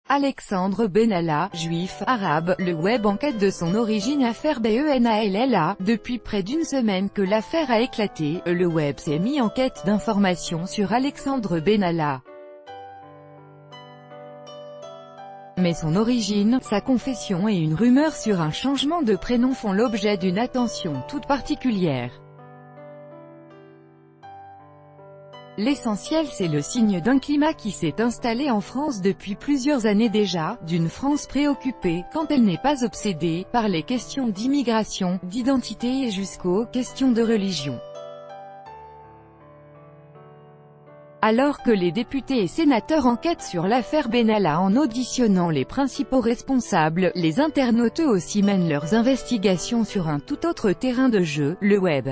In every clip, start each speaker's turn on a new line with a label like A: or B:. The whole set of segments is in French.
A: Alexandre Benalla, juif, arabe, le web enquête de son origine affaire Benalla. Depuis près d'une semaine que l'affaire a éclaté, le web s'est mis en quête d'informations sur Alexandre Benalla. Mais son origine, sa confession et une rumeur sur un changement de prénom font l'objet d'une attention toute particulière. L'essentiel, c'est le signe d'un climat qui s'est installé en France depuis plusieurs années déjà, d'une France préoccupée, quand elle n'est pas obsédée, par les questions d'immigration, d'identité et jusqu'aux questions de religion. Alors que les députés et sénateurs enquêtent sur l'affaire Benalla en auditionnant les principaux responsables, les internautes eux aussi mènent leurs investigations sur un tout autre terrain de jeu, le web.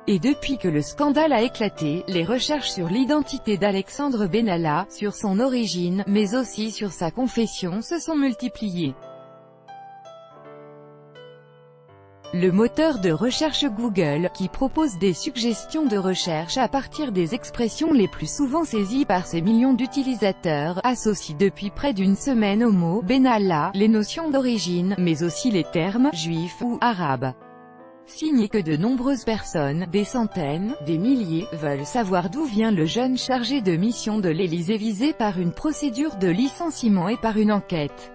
A: Et depuis que le scandale a éclaté, les recherches sur l'identité d'Alexandre Benalla, sur son origine, mais aussi sur sa confession se sont multipliées. Le moteur de recherche Google, qui propose des suggestions de recherche à partir des expressions les plus souvent saisies par ses millions d'utilisateurs, associe depuis près d'une semaine au mot « Benalla » les notions d'origine, mais aussi les termes « juif » ou « arabe ». Signe que de nombreuses personnes, des centaines, des milliers, veulent savoir d'où vient le jeune chargé de mission de l'Élysée visé par une procédure de licenciement et par une enquête.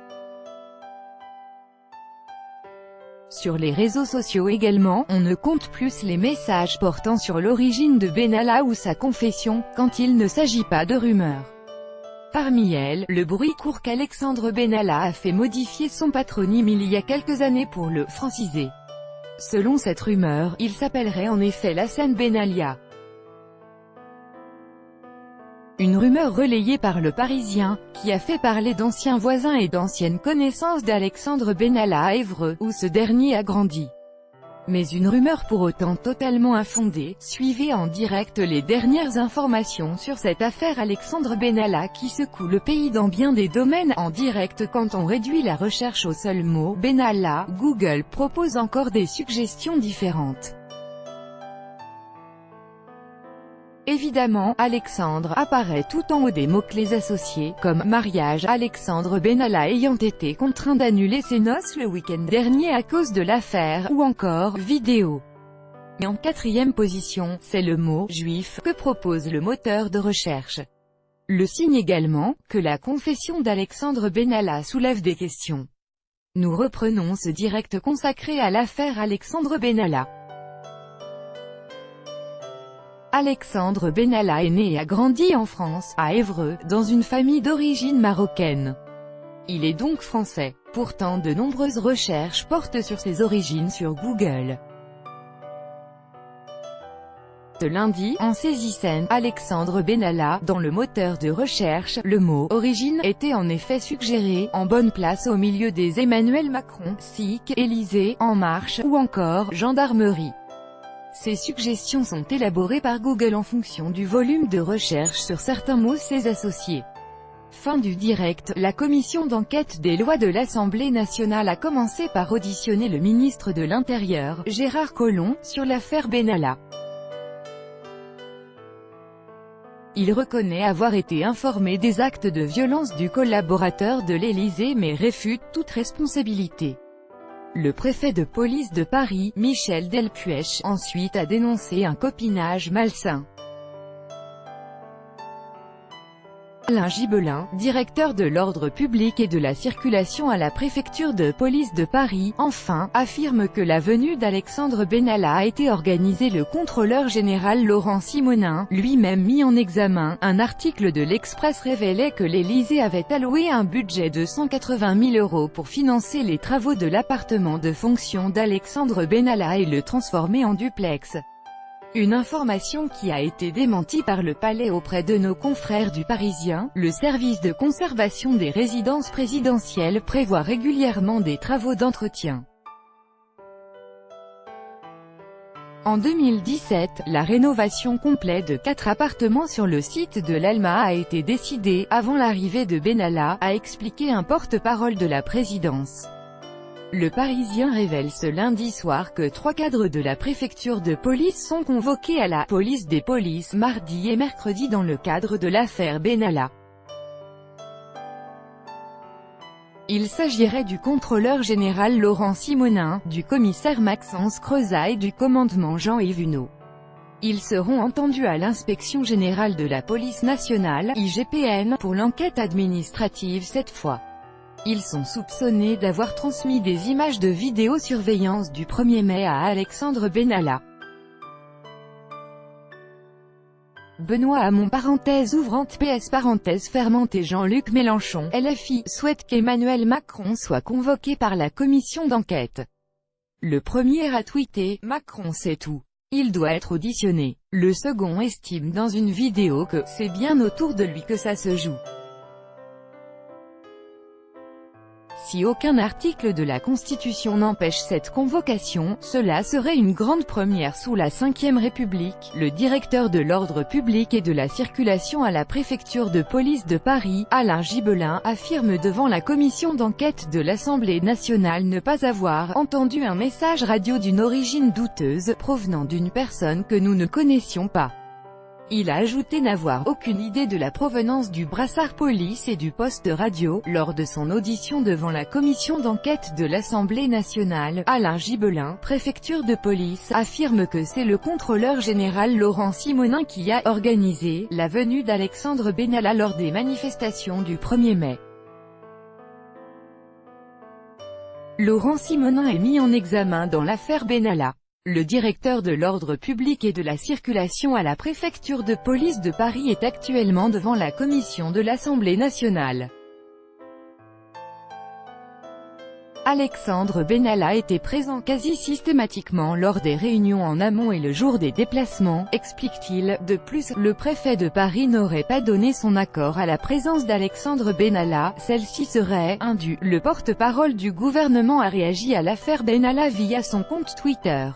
A: Sur les réseaux sociaux également, on ne compte plus les messages portant sur l'origine de Benalla ou sa confession, quand il ne s'agit pas de rumeurs. Parmi elles, le bruit court qu'Alexandre Benalla a fait modifier son patronyme il y a quelques années pour le « franciser ». Selon cette rumeur, il s'appellerait en effet Lassane Benalla. Une rumeur relayée par Le Parisien, qui a fait parler d'anciens voisins et d'anciennes connaissances d'Alexandre Benalla à Évreux, où ce dernier a grandi. Mais une rumeur pour autant totalement infondée. Suivez en direct les dernières informations sur cette affaire Alexandre Benalla qui secoue le pays dans bien des domaines. En direct quand on réduit la recherche au seul mot « Benalla », Google propose encore des suggestions différentes. Évidemment, Alexandre apparaît tout en haut des mots-clés associés, comme mariage, Alexandre Benalla ayant été contraint d'annuler ses noces le week-end dernier à cause de l'affaire, ou encore vidéo. Et en quatrième position, c'est le mot juif que propose le moteur de recherche. Le signe également que la confession d'Alexandre Benalla soulève des questions. Nous reprenons ce direct consacré à l'affaire Alexandre Benalla. Alexandre Benalla est né et a grandi en France, à Évreux, dans une famille d'origine marocaine. Il est donc français. Pourtant de nombreuses recherches portent sur ses origines sur Google. Ce lundi, en saisissant Alexandre Benalla dans le moteur de recherche, le mot « origine » était en effet suggéré, en bonne place au milieu des Emmanuel Macron, SIC, Élysée, En Marche, ou encore Gendarmerie. Ces suggestions sont élaborées par Google en fonction du volume de recherche sur certains mots ses associés. Fin du direct, la commission d'enquête des lois de l'Assemblée nationale a commencé par auditionner le ministre de l'Intérieur, Gérard Collomb, sur l'affaire Benalla. Il reconnaît avoir été informé des actes de violence du collaborateur de l'Élysée mais réfute toute responsabilité. Le préfet de police de Paris, Michel Delpuech, ensuite a dénoncé un copinage malsain. Alain Gibelin, directeur de l'ordre public et de la circulation à la préfecture de police de Paris, enfin, affirme que la venue d'Alexandre Benalla a été organisée. Le contrôleur général Laurent Simonin, lui-même mis en examen, un article de l'Express révélait que l'Élysée avait alloué un budget de 180 000 € pour financer les travaux de l'appartement de fonction d'Alexandre Benalla et le transformer en duplex. Une information qui a été démentie par le Palais auprès de nos confrères du Parisien. Le service de conservation des résidences présidentielles prévoit régulièrement des travaux d'entretien. En 2017, la rénovation complète de 4 appartements sur le site de l'Elma a été décidée, avant l'arrivée de Benalla, a expliqué un porte-parole de la présidence. Le Parisien révèle ce lundi soir que 3 cadres de la préfecture de police sont convoqués à la police des polices mardi et mercredi dans le cadre de l'affaire Benalla. Il s'agirait du contrôleur général Laurent Simonin, du commissaire Maxence Crezat et du commandement Jean-Yves Huneau. Ils seront entendus à l'Inspection générale de la police nationale, IGPN, pour l'enquête administrative cette fois. Ils sont soupçonnés d'avoir transmis des images de vidéosurveillance du 1er mai à Alexandre Benalla. Benoît Hamon ouvrante PS fermante et Jean-Luc Mélenchon, LFI, souhaite qu'Emmanuel Macron soit convoqué par la commission d'enquête. Le premier a tweeté « Macron sait tout. Il doit être auditionné ». Le second estime dans une vidéo que « c'est bien autour de lui que ça se joue ». Si aucun article de la Constitution n'empêche cette convocation, cela serait une grande première sous la Ve République. Le directeur de l'ordre public et de la circulation à la préfecture de police de Paris, Alain Gibelin, affirme devant la commission d'enquête de l'Assemblée nationale ne pas avoir entendu un message radio d'une origine douteuse, provenant d'une personne que nous ne connaissions pas. Il a ajouté n'avoir aucune idée de la provenance du brassard police et du poste radio. Lors de son audition devant la commission d'enquête de l'Assemblée nationale, Alain Gibelin, préfecture de police, affirme que c'est le contrôleur général Laurent Simonin qui a organisé la venue d'Alexandre Benalla lors des manifestations du 1er mai. Laurent Simonin est mis en examen dans l'affaire Benalla. Le directeur de l'ordre public et de la circulation à la préfecture de police de Paris est actuellement devant la commission de l'Assemblée nationale. Alexandre Benalla était présent quasi systématiquement lors des réunions en amont et le jour des déplacements, explique-t-il. De plus, le préfet de Paris n'aurait pas donné son accord à la présence d'Alexandre Benalla, celle-ci serait indue. Le porte-parole du gouvernement a réagi à l'affaire Benalla via son compte Twitter.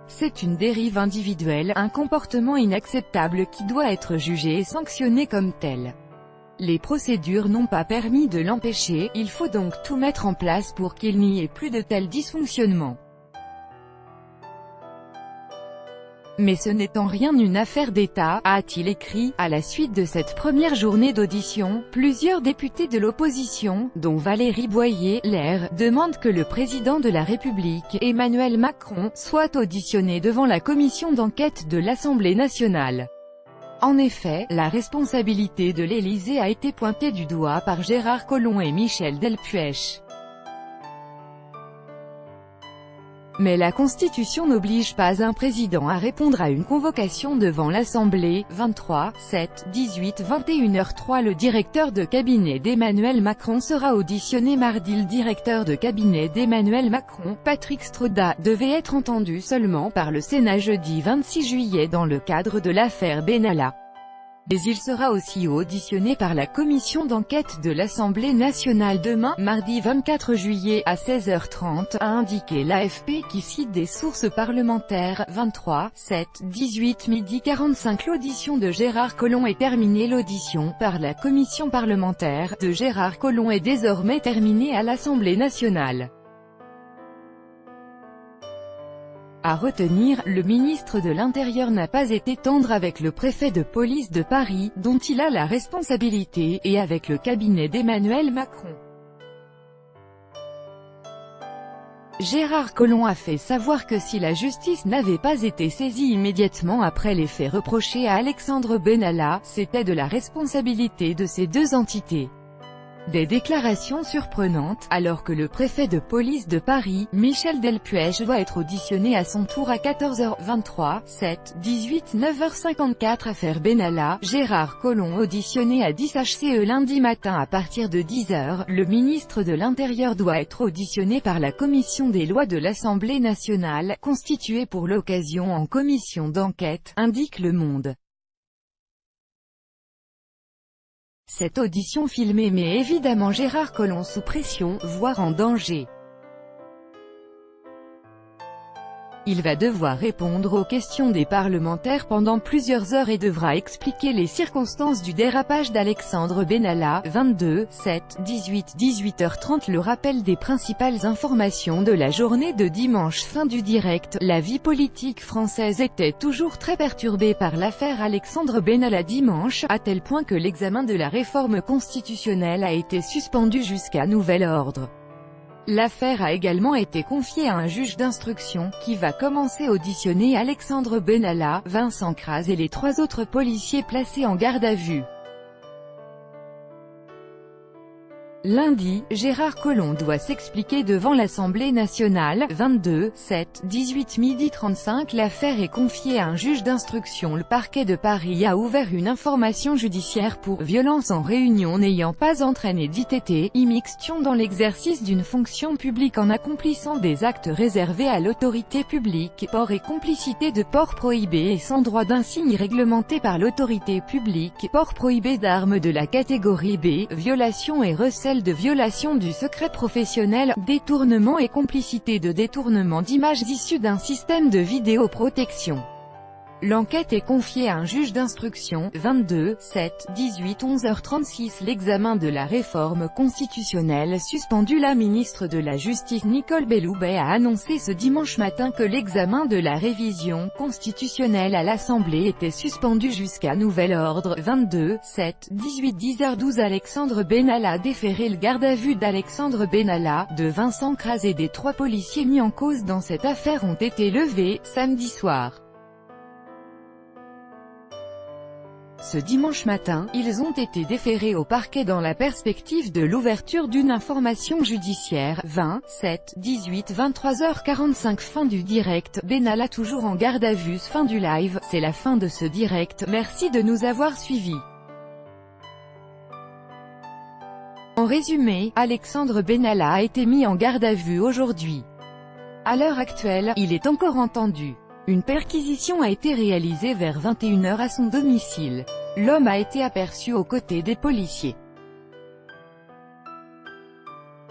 A: C'est une dérive individuelle, un comportement inacceptable qui doit être jugé et sanctionné comme tel. Les procédures n'ont pas permis de l'empêcher, il faut donc tout mettre en place pour qu'il n'y ait plus de tels dysfonctionnements. Mais ce n'est en rien une affaire d'État, a-t-il écrit. À la suite de cette première journée d'audition, plusieurs députés de l'opposition, dont Valérie Boyer, LR, demandent que le président de la République, Emmanuel Macron, soit auditionné devant la commission d'enquête de l'Assemblée nationale. En effet, la responsabilité de l'Élysée a été pointée du doigt par Gérard Collomb et Michel Delpuech. Mais la Constitution n'oblige pas un président à répondre à une convocation devant l'Assemblée. 23, 7, 18, 21h03. Le directeur de cabinet d'Emmanuel Macron sera auditionné mardi. Le directeur de cabinet d'Emmanuel Macron, Patrick Stroda, devait être entendu seulement par le Sénat jeudi 26 juillet dans le cadre de l'affaire Benalla. Mais il sera aussi auditionné par la commission d'enquête de l'Assemblée nationale demain, mardi 24 juillet, à 16h30, a indiqué l'AFP qui cite des sources parlementaires. 23, 7, 18 midi 45. L'audition de Gérard Collomb est terminée. L'audition par la commission parlementaire de Gérard Collomb est désormais terminée à l'Assemblée nationale. À retenir, le ministre de l'Intérieur n'a pas été tendre avec le préfet de police de Paris, dont il a la responsabilité, et avec le cabinet d'Emmanuel Macron. Gérard Collomb a fait savoir que si la justice n'avait pas été saisie immédiatement après les faits reprochés à Alexandre Benalla, c'était de la responsabilité de ces deux entités. Des déclarations surprenantes, alors que le préfet de police de Paris, Michel Delpuech, doit être auditionné à son tour à 14h23, 7, 18, 9h54. Affaire Benalla, Gérard Collomb auditionné à 10 HCE lundi matin à partir de 10h. Le ministre de l'Intérieur doit être auditionné par la commission des lois de l'Assemblée nationale, constituée pour l'occasion en commission d'enquête, indique Le Monde. Cette audition filmée met évidemment Gérard Collomb sous pression, voire en danger. Il va devoir répondre aux questions des parlementaires pendant plusieurs heures et devra expliquer les circonstances du dérapage d'Alexandre Benalla. 22, 7, 18, 18h30. Le rappel des principales informations de la journée de dimanche. Fin du direct. La vie politique française était toujours très perturbée par l'affaire Alexandre Benalla dimanche, à tel point que l'examen de la réforme constitutionnelle a été suspendu jusqu'à nouvel ordre. L'affaire a également été confiée à un juge d'instruction, qui va commencer à auditionner Alexandre Benalla, Vincent Kras et les 3 autres policiers placés en garde à vue. Lundi, Gérard Collomb doit s'expliquer devant l'Assemblée nationale. 22, 7, 18 12h 35. L'affaire est confiée à un juge d'instruction. Le parquet de Paris a ouvert une information judiciaire pour violence en réunion n'ayant pas entraîné d'ITT, immixtion dans l'exercice d'une fonction publique en accomplissant des actes réservés à l'autorité publique, port et complicité de port prohibé et sans droit d'insigne réglementé par l'autorité publique, port prohibé d'armes de la catégorie B, violation et recel de violation du secret professionnel, détournement et complicité de détournement d'images issues d'un système de vidéoprotection. L'enquête est confiée à un juge d'instruction. 22, 7, 18 11h36. L'examen de la réforme constitutionnelle suspendu. La ministre de la Justice Nicole Belloubet a annoncé ce dimanche matin que l'examen de la révision constitutionnelle à l'Assemblée était suspendu jusqu'à nouvel ordre. 22, 7, 18 10h12. Alexandre Benalla déféré. Le garde à vue d'Alexandre Benalla, de Vincent Kras et des 3 policiers mis en cause dans cette affaire ont été levés, samedi soir. Ce dimanche matin, ils ont été déférés au parquet dans la perspective de l'ouverture d'une information judiciaire. 20, 7, 18 23h45. Fin du direct. Benalla toujours en garde à vue. Fin du live. C'est la fin de ce direct. Merci de nous avoir suivis. En résumé, Alexandre Benalla a été mis en garde à vue aujourd'hui. À l'heure actuelle, il est encore entendu. Une perquisition a été réalisée vers 21h à son domicile. L'homme a été aperçu aux côtés des policiers.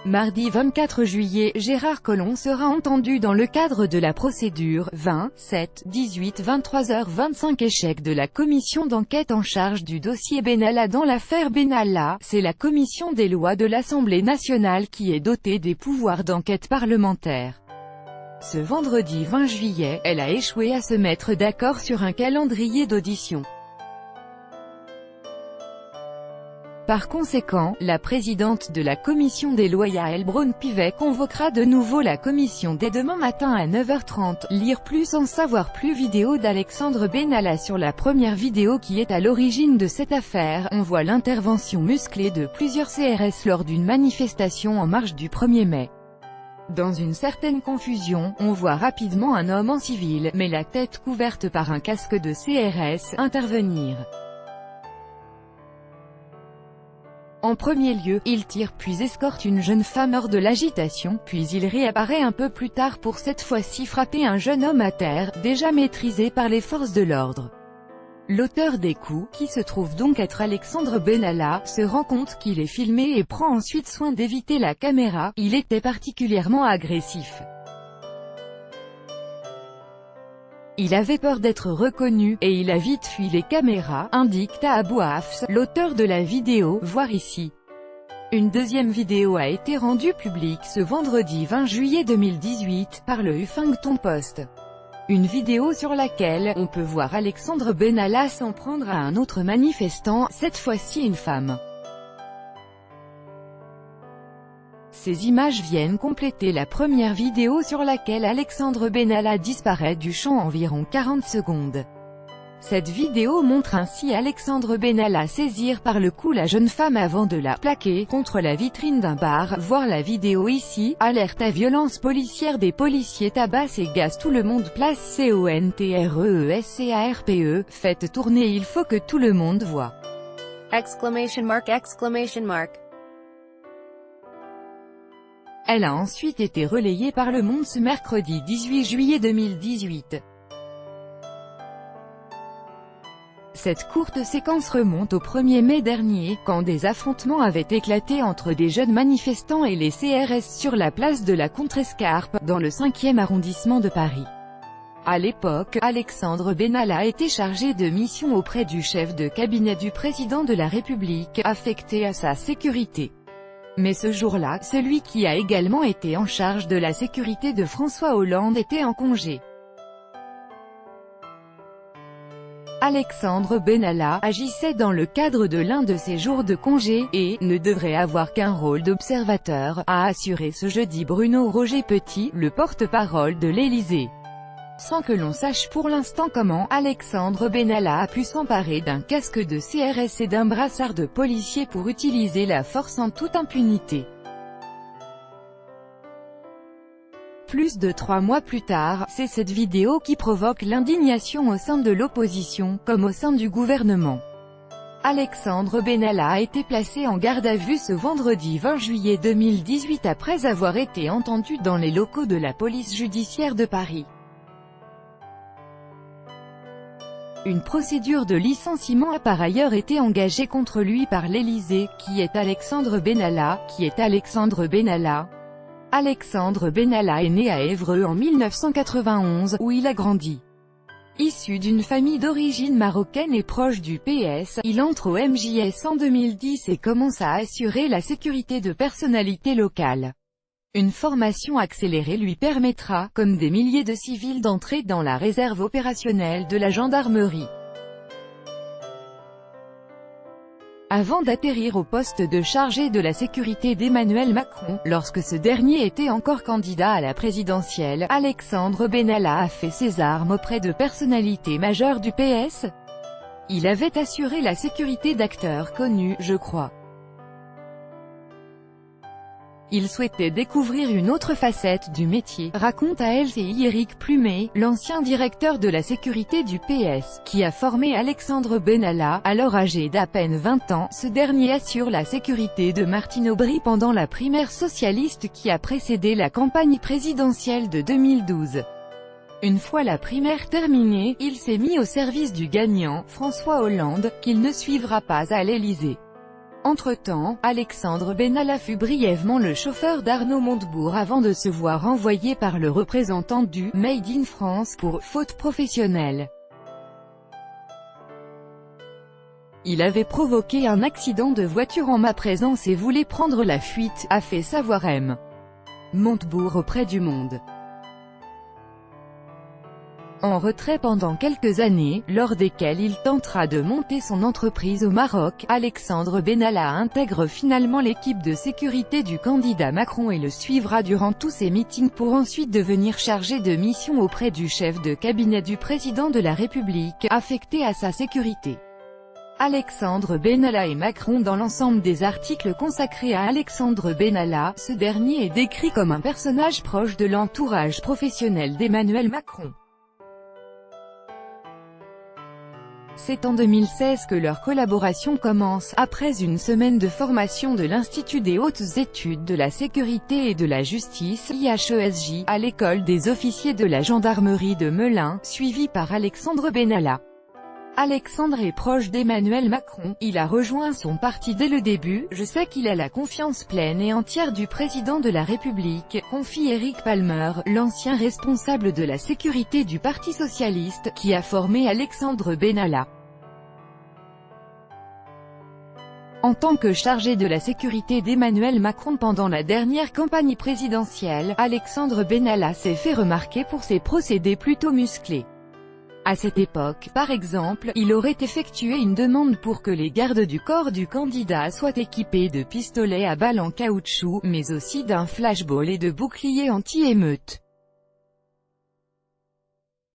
A: Mardi 24 juillet, Gérard Collomb sera entendu dans le cadre de la procédure 20, 7, 18 23h25. Échec de la commission d'enquête en charge du dossier Benalla. Dans l'affaire Benalla, c'est la commission des lois de l'Assemblée nationale qui est dotée des pouvoirs d'enquête parlementaire. Ce vendredi 20 juillet, elle a échoué à se mettre d'accord sur un calendrier d'audition. Par conséquent, la présidente de la commission des lois Yaël Braun-Pivet convoquera de nouveau la commission dès demain matin à 9h30. Lire plus, en savoir plus. Vidéo d'Alexandre Benalla. Sur la première vidéo qui est à l'origine de cette affaire, on voit l'intervention musclée de plusieurs CRS lors d'une manifestation en marge du 1er mai. Dans une certaine confusion, on voit rapidement un homme en civil, mais la tête couverte par un casque de CRS, intervenir. En premier lieu, il tire puis escorte une jeune femme hors de l'agitation, puis il réapparaît un peu plus tard pour cette fois-ci frapper un jeune homme à terre, déjà maîtrisé par les forces de l'ordre. L'auteur des coups, qui se trouve donc être Alexandre Benalla, se rend compte qu'il est filmé et prend ensuite soin d'éviter la caméra. Il était particulièrement agressif. Il avait peur d'être reconnu, et il a vite fui les caméras, indique Tahabou Hafs, l'auteur de la vidéo, voir ici. Une deuxième vidéo a été rendue publique ce vendredi 20 juillet 2018, par le Huffington Post. Une vidéo sur laquelle, on peut voir Alexandre Benalla s'en prendre à un autre manifestant, cette fois-ci une femme. Ces images viennent compléter la première vidéo sur laquelle Alexandre Benalla disparaît du champ environ 40 secondes. Cette vidéo montre ainsi Alexandre Benalla saisir par le cou la jeune femme avant de la plaquer contre la vitrine d'un bar. Voir la vidéo ici. Alerte à violence policière. Des policiers tabassent et gazent tout le monde. Place CONTRESCARPE. Faites tourner, il faut que tout le monde voit.
B: Exclamation mark, exclamation mark.
A: Elle a ensuite été relayée par Le Monde ce mercredi 18 juillet 2018. Cette courte séquence remonte au 1er mai dernier, quand des affrontements avaient éclaté entre des jeunes manifestants et les CRS sur la place de la Contrescarpe, dans le 5e arrondissement de Paris. À l'époque, Alexandre Benalla était chargé de mission auprès du chef de cabinet du président de la République, affecté à sa sécurité. Mais ce jour-là, celui qui a également été en charge de la sécurité de François Hollande était en congé. Alexandre Benalla agissait dans le cadre de l'un de ses jours de congé, et ne devrait avoir qu'un rôle d'observateur, a assuré ce jeudi Bruno Roger-Petit, le porte-parole de l'Élysée. Sans que l'on sache pour l'instant comment Alexandre Benalla a pu s'emparer d'un casque de CRS et d'un brassard de policier pour utiliser la force en toute impunité. Plus de 3 mois plus tard, c'est cette vidéo qui provoque l'indignation au sein de l'opposition, comme au sein du gouvernement. Alexandre Benalla a été placé en garde à vue ce vendredi 20 juillet 2018 après avoir été entendu dans les locaux de la police judiciaire de Paris. Une procédure de licenciement a par ailleurs été engagée contre lui par l'Élysée. Qui est Alexandre Benalla? Alexandre Benalla est né à Évreux en 1991, où il a grandi. Issu d'une famille d'origine marocaine et proche du PS, il entre au MJS en 2010 et commence à assurer la sécurité de personnalités locales. Une formation accélérée lui permettra, comme des milliers de civils, d'entrer dans la réserve opérationnelle de la gendarmerie. Avant d'atterrir au poste de chargé de la sécurité d'Emmanuel Macron, lorsque ce dernier était encore candidat à la présidentielle, Alexandre Benalla a fait ses armes auprès de personnalités majeures du PS. Il avait assuré la sécurité d'acteurs connus, je crois. Il souhaitait découvrir une autre facette du métier, raconte à LCI Éric Plumet, l'ancien directeur de la sécurité du PS, qui a formé Alexandre Benalla, alors âgé d'à peine 20 ans. Ce dernier assure la sécurité de Martine Aubry pendant la primaire socialiste qui a précédé la campagne présidentielle de 2012. Une fois la primaire terminée, il s'est mis au service du gagnant, François Hollande, qu'il ne suivra pas à l'Élysée. Entre-temps, Alexandre Benalla fut brièvement le chauffeur d'Arnaud Montebourg avant de se voir renvoyé par le représentant du « Made in France » pour « faute professionnelle ». Il avait provoqué un accident de voiture en ma présence et voulait prendre la fuite, a fait savoir M. Montebourg auprès du Monde. En retrait pendant quelques années, lors desquelles il tentera de monter son entreprise au Maroc, Alexandre Benalla intègre finalement l'équipe de sécurité du candidat Macron et le suivra durant tous ses meetings pour ensuite devenir chargé de mission auprès du chef de cabinet du président de la République, affecté à sa sécurité. Alexandre Benalla et Macron. Dans l'ensemble des articles consacrés à Alexandre Benalla, ce dernier est décrit comme un personnage proche de l'entourage professionnel d'Emmanuel Macron. C'est en 2016 que leur collaboration commence, après une semaine de formation de l'Institut des hautes études de la sécurité et de la justice, IHESJ, à l'école des officiers de la gendarmerie de Melun, suivi par Alexandre Benalla. Alexandre est proche d'Emmanuel Macron, il a rejoint son parti dès le début, je sais qu'il a la confiance pleine et entière du président de la République, confie Eric Palmer, l'ancien responsable de la sécurité du Parti socialiste, qui a formé Alexandre Benalla. En tant que chargé de la sécurité d'Emmanuel Macron pendant la dernière campagne présidentielle, Alexandre Benalla s'est fait remarquer pour ses procédés plutôt musclés. À cette époque, par exemple, il aurait effectué une demande pour que les gardes du corps du candidat soient équipés de pistolets à balles en caoutchouc, mais aussi d'un flashball et de boucliers anti-émeute.